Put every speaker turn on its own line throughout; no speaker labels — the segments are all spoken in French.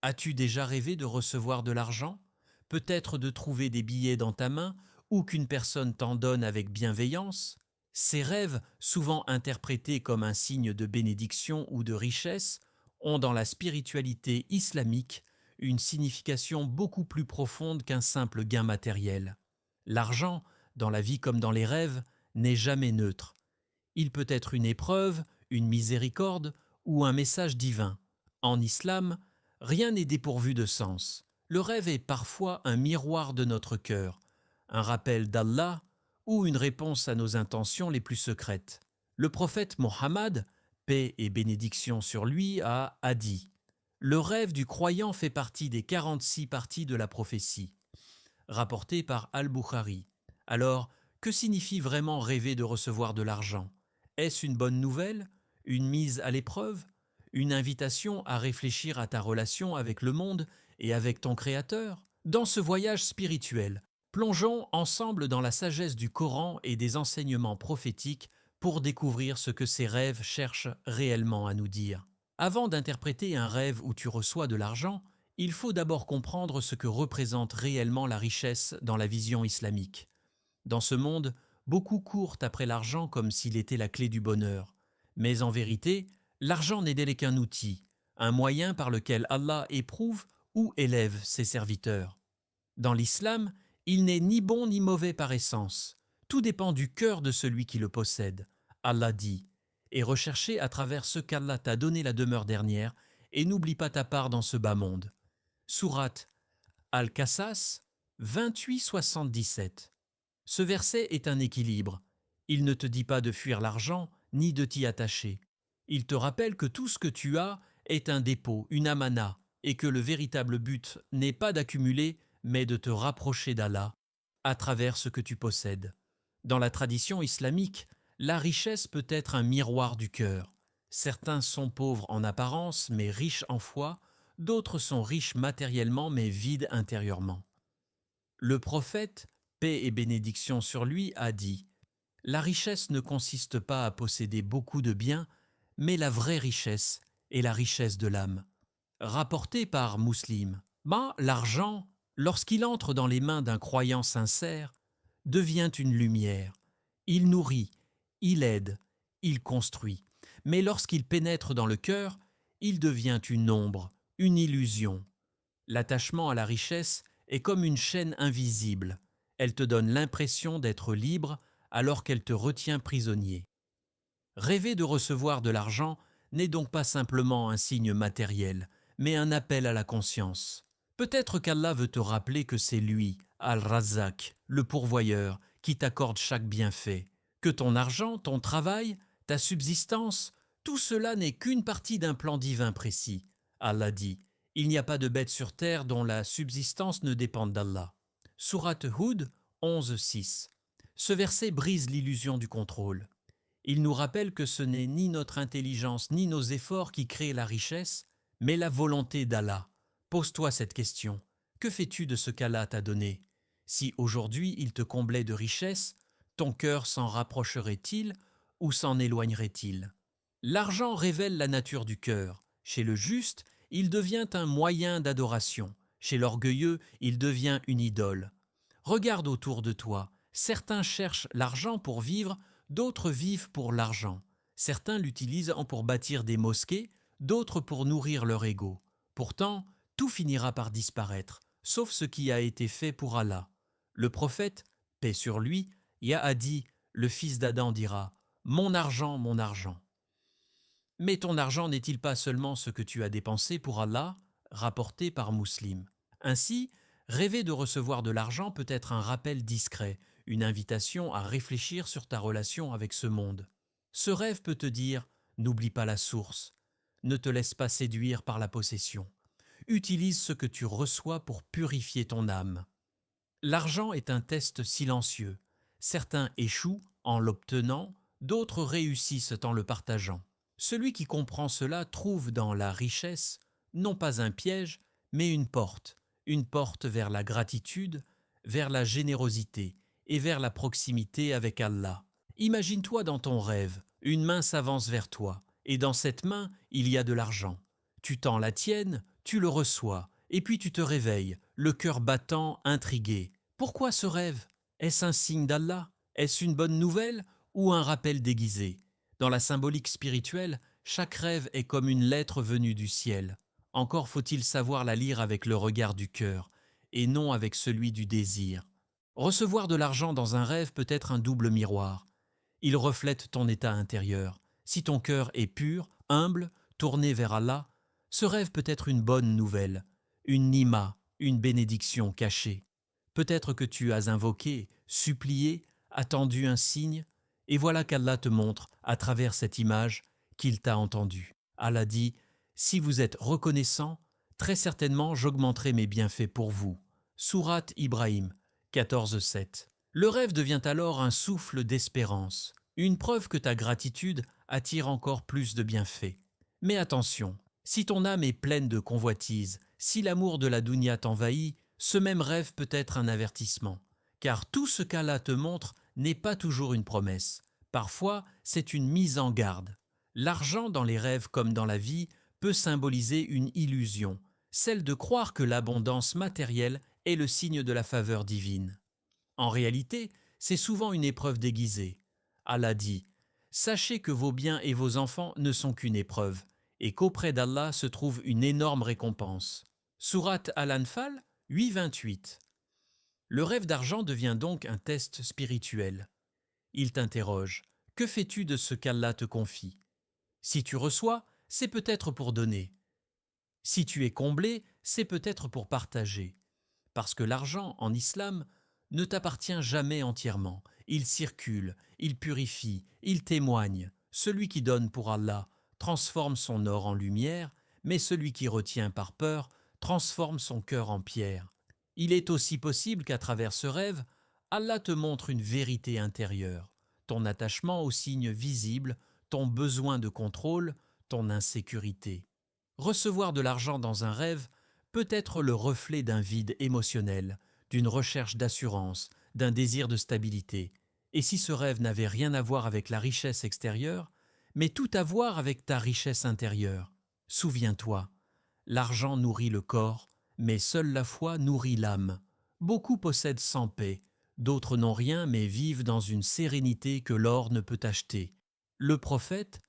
As-tu déjà rêvé de recevoir de l'argent? Peut-être de trouver des billets dans ta main ou qu'une personne t'en donne avec bienveillance? Ces rêves, souvent interprétés comme un signe de bénédiction ou de richesse, ont dans la spiritualité islamique une signification beaucoup plus profonde qu'un simple gain matériel. L'argent, dans la vie comme dans les rêves, n'est jamais neutre. Il peut être une épreuve, une miséricorde ou un message divin. En islam, rien n'est dépourvu de sens. Le rêve est parfois un miroir de notre cœur, un rappel d'Allah ou une réponse à nos intentions les plus secrètes. Le prophète Mohammed, paix et bénédiction sur lui, a dit « Le rêve du croyant fait partie des 46 parties de la prophétie » rapporté par Al-Bukhari. Alors, que signifie vraiment rêver de recevoir de l'argent? Est-ce une bonne nouvelle? Une mise à l'épreuve? Une invitation à réfléchir à ta relation avec le monde et avec ton Créateur? Dans ce voyage spirituel, plongeons ensemble dans la sagesse du Coran et des enseignements prophétiques pour découvrir ce que ces rêves cherchent réellement à nous dire. Avant d'interpréter un rêve où tu reçois de l'argent, il faut d'abord comprendre ce que représente réellement la richesse dans la vision islamique. Dans ce monde, beaucoup courent après l'argent comme s'il était la clé du bonheur. Mais en vérité, l'argent n'est qu'un outil, un moyen par lequel Allah éprouve ou élève ses serviteurs. Dans l'islam, il n'est ni bon ni mauvais par essence. Tout dépend du cœur de celui qui le possède. Allah dit « Et recherchez à travers ce qu'Allah t'a donné la demeure dernière, et n'oublie pas ta part dans ce bas monde. » Sourate Al-Qasas 28-77. Ce verset est un équilibre. Il ne te dit pas de fuir l'argent ni de t'y attacher. Il te rappelle que tout ce que tu as est un dépôt, une amana, et que le véritable but n'est pas d'accumuler, mais de te rapprocher d'Allah à travers ce que tu possèdes. Dans la tradition islamique, la richesse peut être un miroir du cœur. Certains sont pauvres en apparence, mais riches en foi. D'autres sont riches matériellement mais vides intérieurement. Le prophète, paix et bénédiction sur lui, a dit « La richesse ne consiste pas à posséder beaucoup de biens, mais la vraie richesse est la richesse de l'âme. » Rapporté par Muslim, l'argent, lorsqu'il entre dans les mains d'un croyant sincère, devient une lumière. Il nourrit, il aide, il construit. Mais lorsqu'il pénètre dans le cœur, il devient une ombre, une illusion. L'attachement à la richesse est comme une chaîne invisible. Elle te donne l'impression d'être libre alors qu'elle te retient prisonnier. Rêver de recevoir de l'argent n'est donc pas simplement un signe matériel, mais un appel à la conscience. Peut-être qu'Allah veut te rappeler que c'est lui, Al-Razzaq, le pourvoyeur, qui t'accorde chaque bienfait, que ton argent, ton travail, ta subsistance, tout cela n'est qu'une partie d'un plan divin précis. Allah dit « Il n'y a pas de bête sur terre dont la subsistance ne dépende d'Allah. » Sourate Hud 11-6. Ce verset brise l'illusion du contrôle. Il nous rappelle que ce n'est ni notre intelligence ni nos efforts qui créent la richesse, mais la volonté d'Allah. Pose-toi cette question. Que fais-tu de ce qu'Allah t'a donné? Si aujourd'hui il te comblait de richesse, ton cœur s'en rapprocherait-il ou s'en éloignerait-il? L'argent révèle la nature du cœur. Chez le juste, il devient un moyen d'adoration. Chez l'orgueilleux, il devient une idole. Regarde autour de toi. Certains cherchent l'argent pour vivre, d'autres vivent pour l'argent. Certains l'utilisent pour bâtir des mosquées, d'autres pour nourrir leur ego. Pourtant, tout finira par disparaître, sauf ce qui a été fait pour Allah. Le prophète, paix sur lui, a dit, le fils d'Adam dira « Mon argent, mon argent ». Mais ton argent n'est-il pas seulement ce que tu as dépensé pour Allah, rapporté par Muslim? Ainsi, rêver de recevoir de l'argent peut être un rappel discret, une invitation à réfléchir sur ta relation avec ce monde. Ce rêve peut te dire « N'oublie pas la source, ne te laisse pas séduire par la possession. Utilise ce que tu reçois pour purifier ton âme. » L'argent est un test silencieux. Certains échouent en l'obtenant, d'autres réussissent en le partageant. Celui qui comprend cela trouve dans la richesse non pas un piège, mais une porte vers la gratitude, vers la générosité et vers la proximité avec Allah. Imagine-toi dans ton rêve, une main s'avance vers toi, et dans cette main, il y a de l'argent. Tu tends la tienne, tu le reçois, et puis tu te réveilles, le cœur battant, intrigué. Pourquoi ce rêve? Est-ce un signe d'Allah? Est-ce une bonne nouvelle ou un rappel déguisé? Dans la symbolique spirituelle, chaque rêve est comme une lettre venue du ciel. Encore faut-il savoir la lire avec le regard du cœur, et non avec celui du désir. Recevoir de l'argent dans un rêve peut être un double miroir. Il reflète ton état intérieur. Si ton cœur est pur, humble, tourné vers Allah, ce rêve peut être une bonne nouvelle, une nima, une bénédiction cachée. Peut-être que tu as invoqué, supplié, attendu un signe, et voilà qu'Allah te montre, à travers cette image, qu'il t'a entendu. Allah dit « Si vous êtes reconnaissant, très certainement j'augmenterai mes bienfaits pour vous. » Sourate Ibrahim 14:7. Le rêve devient alors un souffle d'espérance, une preuve que ta gratitude attire encore plus de bienfaits. Mais attention, si ton âme est pleine de convoitise, si l'amour de la dunya t'envahit, ce même rêve peut être un avertissement. Car tout ce qu'Allah te montre n'est pas toujours une promesse. Parfois, c'est une mise en garde. L'argent dans les rêves comme dans la vie peut symboliser une illusion, celle de croire que l'abondance matérielle est le signe de la faveur divine. En réalité, c'est souvent une épreuve déguisée. Allah dit « Sachez que vos biens et vos enfants ne sont qu'une épreuve, et qu'auprès d'Allah se trouve une énorme récompense. » Sourate Al-Anfal 8:28. Le rêve d'argent devient donc un test spirituel. Il t'interroge « Que fais-tu de ce qu'Allah te confie ?» Si tu reçois, c'est peut-être pour donner. Si tu es comblé, c'est peut-être pour partager. Parce que l'argent, en islam, ne t'appartient jamais entièrement. Il circule, il purifie, il témoigne. Celui qui donne pour Allah transforme son or en lumière, mais celui qui retient par peur transforme son cœur en pierre. Il est aussi possible qu'à travers ce rêve, Allah te montre une vérité intérieure, ton attachement aux signes visibles, ton besoin de contrôle, ton insécurité. Recevoir de l'argent dans un rêve peut être le reflet d'un vide émotionnel, d'une recherche d'assurance, d'un désir de stabilité. Et si ce rêve n'avait rien à voir avec la richesse extérieure, mais tout à voir avec ta richesse intérieure? Souviens-toi, l'argent nourrit le corps, mais seule la foi nourrit l'âme. Beaucoup possèdent sans paix, d'autres n'ont rien mais vivent dans une sérénité que l'or ne peut acheter. Le prophète,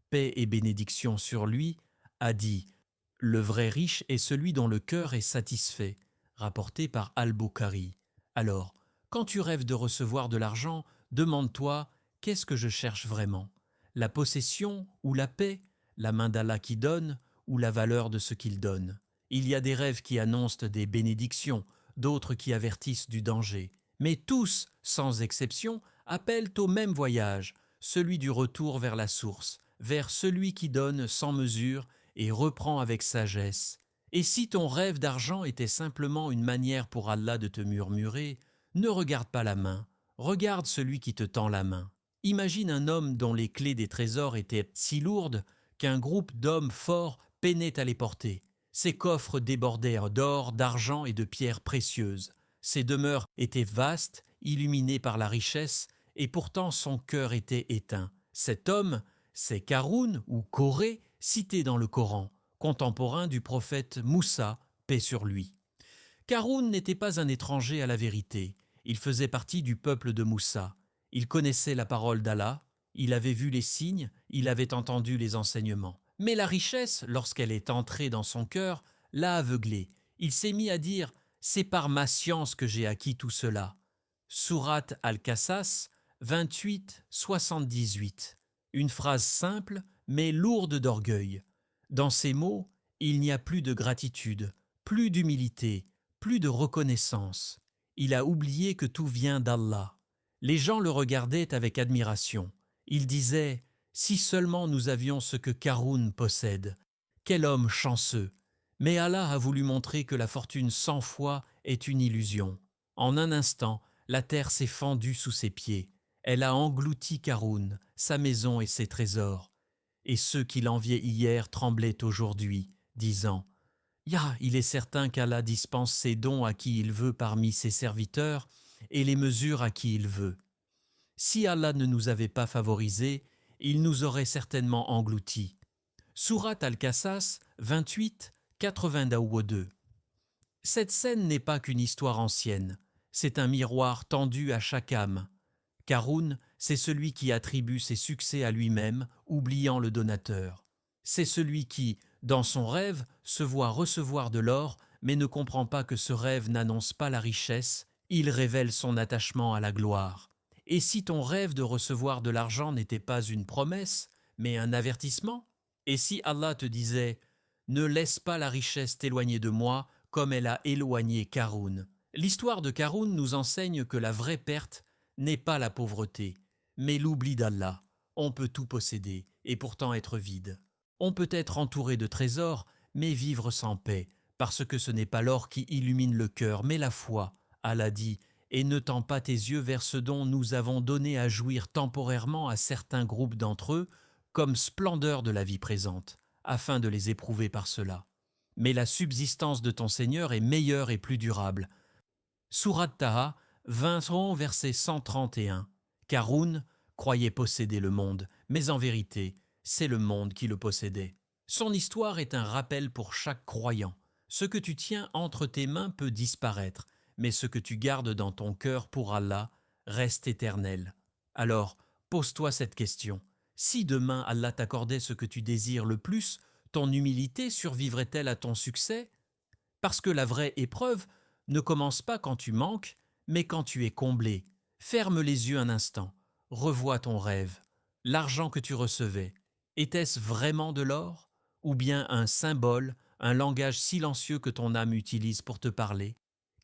paix et bénédiction sur lui, a dit « Le vrai riche est celui dont le cœur est satisfait », rapporté par Al-Bukhari. Alors, quand tu rêves de recevoir de l'argent, demande-toi « Qu'est-ce que je cherche vraiment? La possession ou la paix? La main d'Allah qui donne ou la valeur de ce qu'il donne? » Il y a des rêves qui annoncent des bénédictions, d'autres qui avertissent du danger. Mais tous, sans exception, appellent au même voyage, celui du retour vers la source, vers celui qui donne sans mesure et reprend avec sagesse. Et si ton rêve d'argent était simplement une manière pour Allah de te murmurer, ne regarde pas la main, regarde celui qui te tend la main. Imagine un homme dont les clés des trésors étaient si lourdes qu'un groupe d'hommes forts peinait à les porter. Ses coffres débordèrent d'or, d'argent et de pierres précieuses. Ses demeures étaient vastes, illuminées par la richesse, et pourtant son cœur était éteint. Cet homme, c'est Qaroun ou Corée, cité dans le Coran, contemporain du prophète Moussa, paix sur lui. Qaroun n'était pas un étranger à la vérité, il faisait partie du peuple de Moussa. Il connaissait la parole d'Allah, il avait vu les signes, il avait entendu les enseignements. Mais la richesse, lorsqu'elle est entrée dans son cœur, l'a aveuglé. Il s'est mis à dire « C'est par ma science que j'ai acquis tout cela ». Sourate Al-Qasas 28-78. Une phrase simple, mais lourde d'orgueil. Dans ces mots, il n'y a plus de gratitude, plus d'humilité, plus de reconnaissance. Il a oublié que tout vient d'Allah. Les gens le regardaient avec admiration. Ils disaient « Si seulement nous avions ce que Qaroun possède. Quel homme chanceux !» Mais Allah a voulu montrer que la fortune 100 fois est une illusion. En un instant, la terre s'est fendue sous ses pieds. Elle a englouti Qaroun, sa maison et ses trésors. Et ceux qui l'enviaient hier tremblaient aujourd'hui, disant « Ya, il est certain qu'Allah dispense ses dons à qui il veut parmi ses serviteurs et les mesure à qui il veut. Si Allah ne nous avait pas favorisés, il nous aurait certainement engloutis. » Sourate Al-Qasas 28, 80 Daoud 2. Cette scène n'est pas qu'une histoire ancienne, c'est un miroir tendu à chaque âme. Karun, c'est celui qui attribue ses succès à lui-même, oubliant le donateur. C'est celui qui, dans son rêve, se voit recevoir de l'or, mais ne comprend pas que ce rêve n'annonce pas la richesse, il révèle son attachement à la gloire. Et si ton rêve de recevoir de l'argent n'était pas une promesse, mais un avertissement? Et si Allah te disait « Ne laisse pas la richesse t'éloigner de moi, comme elle a éloigné Karun ». L'histoire de Karun nous enseigne que la vraie perte n'est pas la pauvreté, mais l'oubli d'Allah. On peut tout posséder et pourtant être vide. On peut être entouré de trésors, mais vivre sans paix, parce que ce n'est pas l'or qui illumine le cœur, mais la foi. Allah dit « Et ne tends pas tes yeux vers ce dont nous avons donné à jouir temporairement à certains groupes d'entre eux, comme splendeur de la vie présente, afin de les éprouver par cela. Mais la subsistance de ton Seigneur est meilleure et plus durable. » Sourate Taha, 20 verset 131. Karun croyait posséder le monde, mais en vérité, c'est le monde qui le possédait. Son histoire est un rappel pour chaque croyant. Ce que tu tiens entre tes mains peut disparaître, mais ce que tu gardes dans ton cœur pour Allah reste éternel. Alors, pose-toi cette question. Si demain Allah t'accordait ce que tu désires le plus, ton humilité survivrait-elle à ton succès? Parce que la vraie épreuve ne commence pas quand tu manques, mais quand tu es comblé. Ferme les yeux un instant, revois ton rêve. L'argent que tu recevais, était-ce vraiment de l'or? Ou bien un symbole, un langage silencieux que ton âme utilise pour te parler?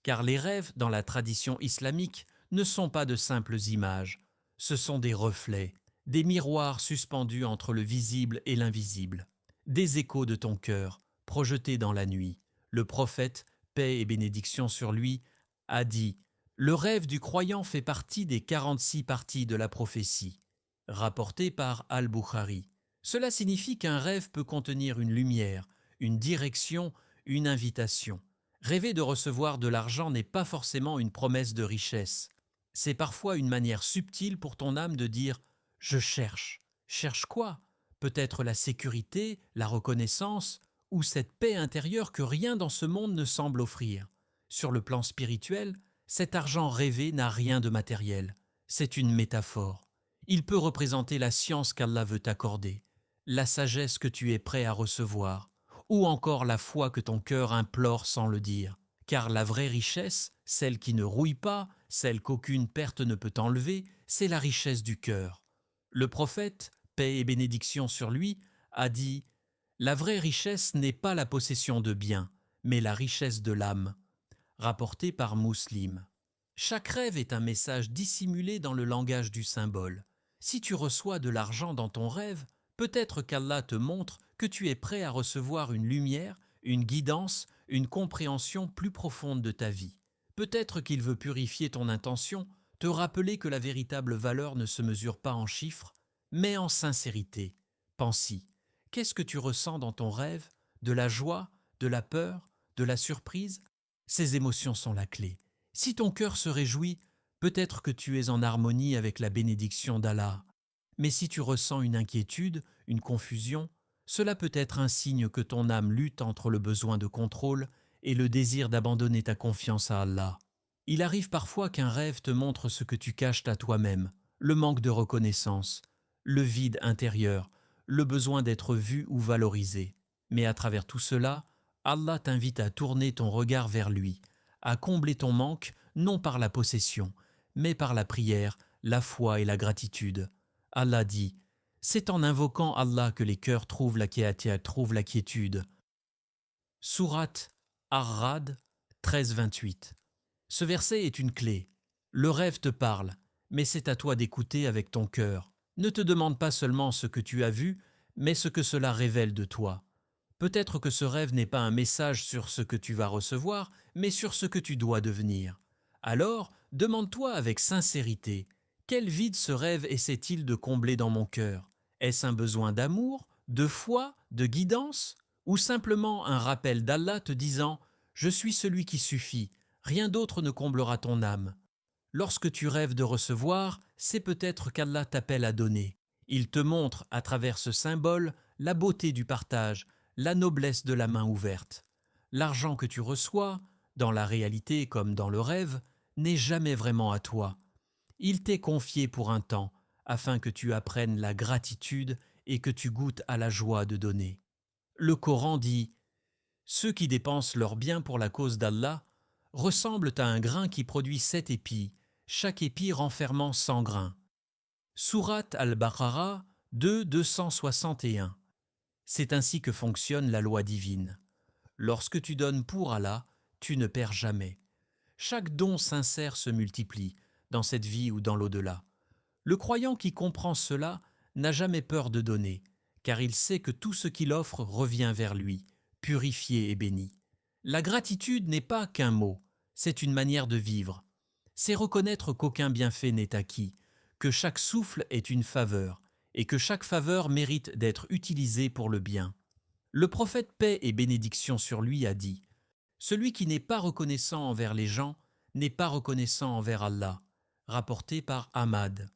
Car les rêves, dans la tradition islamique, ne sont pas de simples images. Ce sont des reflets, des miroirs suspendus entre le visible et l'invisible, des échos de ton cœur, projetés dans la nuit. Le prophète, paix et bénédiction sur lui, a dit « Le rêve du croyant fait partie des 46 parties de la prophétie », rapporté par Al-Bukhari. Cela signifie qu'un rêve peut contenir une lumière, une direction, une invitation. Rêver de recevoir de l'argent n'est pas forcément une promesse de richesse. C'est parfois une manière subtile pour ton âme de dire « Je cherche ». Cherche quoi? Peut-être la sécurité, la reconnaissance, ou cette paix intérieure que rien dans ce monde ne semble offrir. Sur le plan spirituel, cet argent rêvé n'a rien de matériel. C'est une métaphore. Il peut représenter la science qu'Allah veut t'accorder, la sagesse que tu es prêt à recevoir, ou encore la foi que ton cœur implore sans le dire. Car la vraie richesse, celle qui ne rouille pas, celle qu'aucune perte ne peut enlever, c'est la richesse du cœur. Le prophète, paix et bénédiction sur lui, a dit « La vraie richesse n'est pas la possession de biens, mais la richesse de l'âme », rapporté par Muslim. Chaque rêve est un message dissimulé dans le langage du symbole. Si tu reçois de l'argent dans ton rêve, peut-être qu'Allah te montre que tu es prêt à recevoir une lumière, une guidance, une compréhension plus profonde de ta vie. Peut-être qu'il veut purifier ton intention, te rappeler que la véritable valeur ne se mesure pas en chiffres, mais en sincérité. Pense-y. Qu'est-ce que tu ressens dans ton rêve? De la joie? De la peur? De la surprise? Ces émotions sont la clé. Si ton cœur se réjouit, peut-être que tu es en harmonie avec la bénédiction d'Allah. Mais si tu ressens une inquiétude, une confusion, cela peut être un signe que ton âme lutte entre le besoin de contrôle et le désir d'abandonner ta confiance à Allah. Il arrive parfois qu'un rêve te montre ce que tu caches à toi-même, le manque de reconnaissance, le vide intérieur, le besoin d'être vu ou valorisé. Mais à travers tout cela, Allah t'invite à tourner ton regard vers lui, à combler ton manque non par la possession, mais par la prière, la foi et la gratitude. Allah dit « C'est en invoquant Allah que les cœurs trouvent la quiétude. » Sourate Ar-Ra'd 13-28. Ce verset est une clé. Le rêve te parle, mais c'est à toi d'écouter avec ton cœur. Ne te demande pas seulement ce que tu as vu, mais ce que cela révèle de toi. Peut-être que ce rêve n'est pas un message sur ce que tu vas recevoir, mais sur ce que tu dois devenir. Alors, demande-toi avec sincérité, quel vide ce rêve essaie-t-il de combler dans mon cœur? Est-ce un besoin d'amour, de foi, de guidance? Ou simplement un rappel d'Allah te disant « Je suis celui qui suffit, rien d'autre ne comblera ton âme ». Lorsque tu rêves de recevoir, c'est peut-être qu'Allah t'appelle à donner. Il te montre, à travers ce symbole, la beauté du partage, la noblesse de la main ouverte. L'argent que tu reçois, dans la réalité comme dans le rêve, n'est jamais vraiment à toi. Il t'est confié pour un temps, afin que tu apprennes la gratitude et que tu goûtes à la joie de donner. Le Coran dit « Ceux qui dépensent leurs biens pour la cause d'Allah ressemblent à un grain qui produit 7 épis, chaque épi renfermant 100 grains. » Sourate Al-Baqarah 2:261. C'est ainsi que fonctionne la loi divine. Lorsque tu donnes pour Allah, tu ne perds jamais. Chaque don sincère se multiplie, dans cette vie ou dans l'au-delà. Le croyant qui comprend cela n'a jamais peur de donner, car il sait que tout ce qu'il offre revient vers lui, purifié et béni. La gratitude n'est pas qu'un mot, c'est une manière de vivre. C'est reconnaître qu'aucun bienfait n'est acquis, que chaque souffle est une faveur, et que chaque faveur mérite d'être utilisée pour le bien. Le prophète paix et bénédiction sur lui a dit « Celui qui n'est pas reconnaissant envers les gens n'est pas reconnaissant envers Allah », rapporté par Ahmad.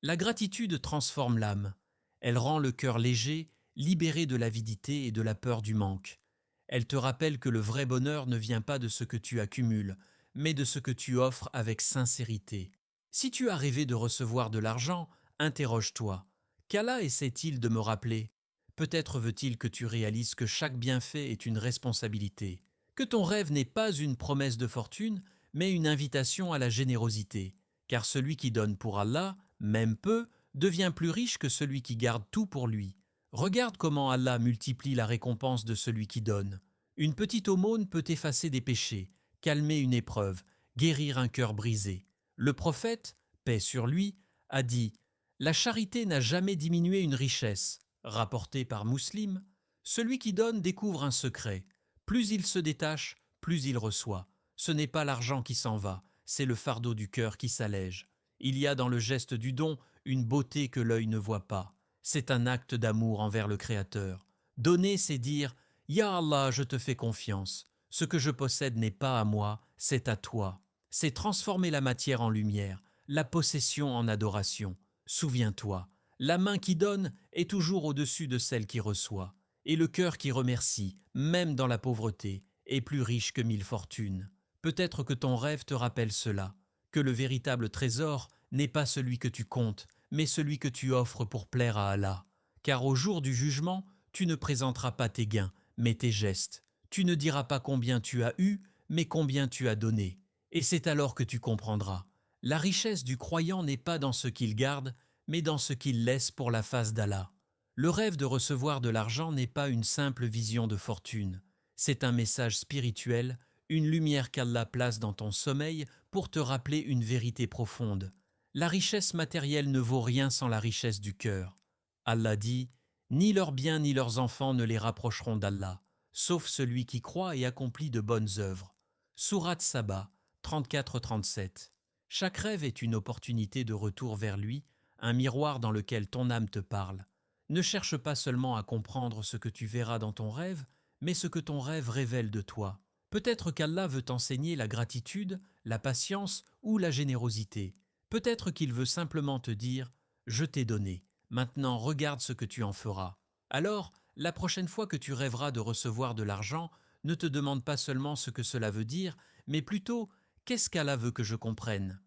La gratitude transforme l'âme. Elle rend le cœur léger, libéré de l'avidité et de la peur du manque. Elle te rappelle que le vrai bonheur ne vient pas de ce que tu accumules, mais de ce que tu offres avec sincérité. Si tu as rêvé de recevoir de l'argent, interroge-toi. Qu'Allah essaie-t-il de me rappeler ? Peut-être veut-il que tu réalises que chaque bienfait est une responsabilité, que ton rêve n'est pas une promesse de fortune, mais une invitation à la générosité, car celui qui donne pour Allah, même peu, devient plus riche que celui qui garde tout pour lui. Regarde comment Allah multiplie la récompense de celui qui donne. Une petite aumône peut effacer des péchés, calmer une épreuve, guérir un cœur brisé. Le prophète, paix sur lui, a dit « La charité n'a jamais diminué une richesse ». Rapporté par Muslim, celui qui donne découvre un secret. Plus il se détache, plus il reçoit. Ce n'est pas l'argent qui s'en va, c'est le fardeau du cœur qui s'allège. Il y a dans le geste du don une beauté que l'œil ne voit pas. C'est un acte d'amour envers le Créateur. Donner, c'est dire « Ya Allah, je te fais confiance. Ce que je possède n'est pas à moi, c'est à toi. » C'est transformer la matière en lumière, la possession en adoration. Souviens-toi, la main qui donne est toujours au-dessus de celle qui reçoit. Et le cœur qui remercie, même dans la pauvreté, est plus riche que 1000 fortunes. Peut-être que ton rêve te rappelle cela, que le véritable trésor n'est pas celui que tu comptes, mais celui que tu offres pour plaire à Allah. Car au jour du jugement, tu ne présenteras pas tes gains, mais tes gestes. Tu ne diras pas combien tu as eu, mais combien tu as donné. Et c'est alors que tu comprendras. La richesse du croyant n'est pas dans ce qu'il garde, mais dans ce qu'il laisse pour la face d'Allah. Le rêve de recevoir de l'argent n'est pas une simple vision de fortune. C'est un message spirituel, une lumière qu'Allah place dans ton sommeil pour te rappeler une vérité profonde. La richesse matérielle ne vaut rien sans la richesse du cœur. Allah dit « Ni leurs biens ni leurs enfants ne les rapprocheront d'Allah, sauf celui qui croit et accomplit de bonnes œuvres. » Sourate Saba 34-37. Chaque rêve est une opportunité de retour vers lui, un miroir dans lequel ton âme te parle. Ne cherche pas seulement à comprendre ce que tu verras dans ton rêve, mais ce que ton rêve révèle de toi. Peut-être qu'Allah veut t'enseigner la gratitude, la patience ou la générosité. Peut-être qu'il veut simplement te dire « Je t'ai donné, maintenant regarde ce que tu en feras ». Alors, la prochaine fois que tu rêveras de recevoir de l'argent, ne te demande pas seulement ce que cela veut dire, mais plutôt « Qu'est-ce qu'Allah veut que je comprenne ?»